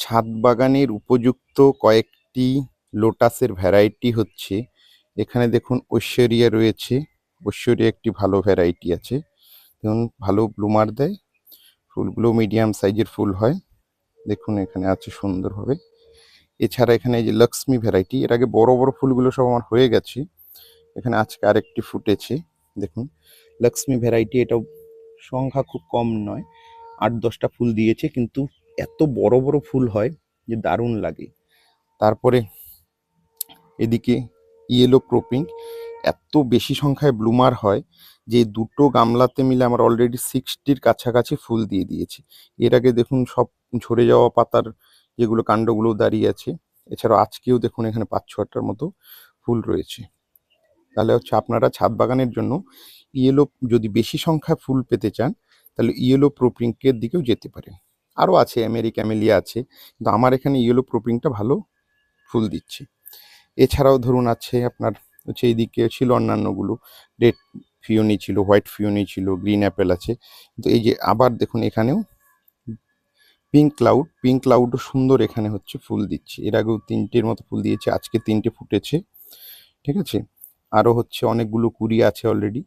ছাদ বাগানের উপযুক্ত কয়েকটি লোটাসের ভ্যারাইটি হচ্ছে, এখানে দেখুন ঐশ্বরিয়া রয়েছে। ঐশ্বরিয়া একটি ভালো ভ্যারাইটি আছে, দেখুন ভালো ব্লুমার দেয়, ফুলগুলো মিডিয়াম সাইজের ফুল হয়। দেখুন এখানে আছে সুন্দরভাবে। এছাড়া এখানে এই যে লক্ষ্মী ভ্যারাইটি, এর আগে বড় বড় ফুলগুলো সব আমার হয়ে গেছে, এখানে আজকে আরেকটি ফুটেছে। দেখুন লক্ষ্মী ভ্যারাইটি, এটাও সংখ্যা খুব কম নয়, 8-10টা ফুল দিয়েছে, কিন্তু এত বড় বড় ফুল হয় যে দারুণ লাগে। তারপরে এদিকে ইয়েলো প্রোপিং, এত বেশি সংখ্যায় ব্লুমার হয় যে দুটো গামলাতে মিলে আমার অলরেডি 60র কাছাকাছি ফুল দিয়ে দিয়েছে। এর আগে দেখুন সব ঝরে যাওয়া পাতার যেগুলো কাণ্ডগুলো দাঁড়িয়ে আছে। এছাড়াও আজকেও দেখুন এখানে 5-6টার মতো ফুল রয়েছে। তাহলে হচ্ছে আপনারা ছাদ বাগানের জন্য ইয়েলো, যদি বেশি সংখ্যায় ফুল পেতে চান তাহলে ইয়েলো প্রোপিংকের দিকেও যেতে পারেন। আরও আছে, আমেরিকামেলিয়া আছে, কিন্তু আমার এখানে ইয়েলো প্রোপিংটা ভালো ফুল দিচ্ছে। এছাড়াও ধরুন আছে আপনার হচ্ছে এইদিকে ছিল অন্যান্যগুলো, রেড ফিওনি ছিল, হোয়াইট ফিওনি ছিল, গ্রিন অ্যাপেল আছে, কিন্তু এই যে আবার দেখুন এখানেও পিঙ্ক ক্লাউডও সুন্দর এখানে হচ্ছে ফুল দিচ্ছে। এর আগেও 3টের মতো ফুল দিয়েছে, আজকে 3টে ফুটেছে, ঠিক আছে। আরও হচ্ছে অনেকগুলো কুড়ি আছে অলরেডি,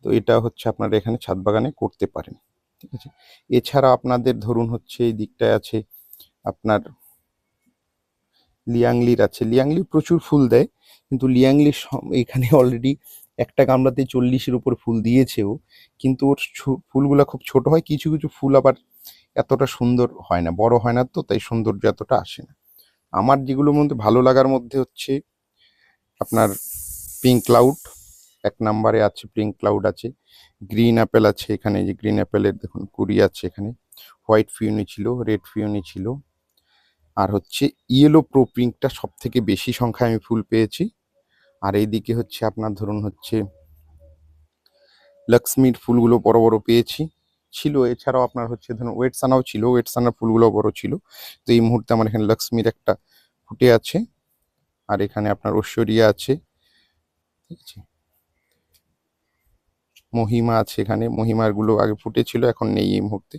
তো এটা হচ্ছে আপনারা এখানে ছাদ বাগানে করতে পারেন, ঠিক আছে। এছাড়া আপনাদের ধরুন হচ্ছে এই দিকটায় আছে আপনার লিয়াংলির আছে, লিয়াংলি প্রচুর ফুল দেয়, কিন্তু লিয়াংলির এখানে অলরেডি একটা গামলাতে 40-এর উপর ফুল দিয়েছেও, কিন্তু ওর ফুলগুলো খুব ছোট হয়, কিছু কিছু ফুল আবার এতটা সুন্দর হয় না, বড় হয় না, তো তাই সৌন্দর্য এতটা আসে না। আমার যেগুলোর মধ্যে ভালো লাগার মধ্যে হচ্ছে আপনার পিঙ্ক ক্লাউড, 1 নম্বরে আছে পিঙ্ক ক্লাউড আছে, গ্রিন অ্যাপেল আছে, এখানে যে গ্রিন অ্যাপেলের দেখুন কুড়ি আছে এখানে, হোয়াইট ফিওনি ছিল, রেড ফিওনি ছিল, আর হচ্ছে ইয়েলো প্রোপিংটা সব থেকে বেশি সংখ্যায় আমি ফুল পেয়েছি। আর এইদিকে হচ্ছে আপনার ধরুন হচ্ছে লক্ষ্মীর ফুলগুলো বড় বড় পেয়েছি ছিল। এছাড়াও আপনার হচ্ছে ধরুন ওয়েটসানাও ছিল, ওয়েটসানার ফুলগুলো বড় ছিল। তো এই মুহূর্তে আমার এখানে লক্ষ্মীর একটা ফুটে আছে, আর এখানে আপনার ঐশ্বরিয়া আছে, ঠিক আছে, মহিমা আছে, এখানে মহিমার গুলো আগে ফুটেছিল, এখন নেই এই মুহূর্তে।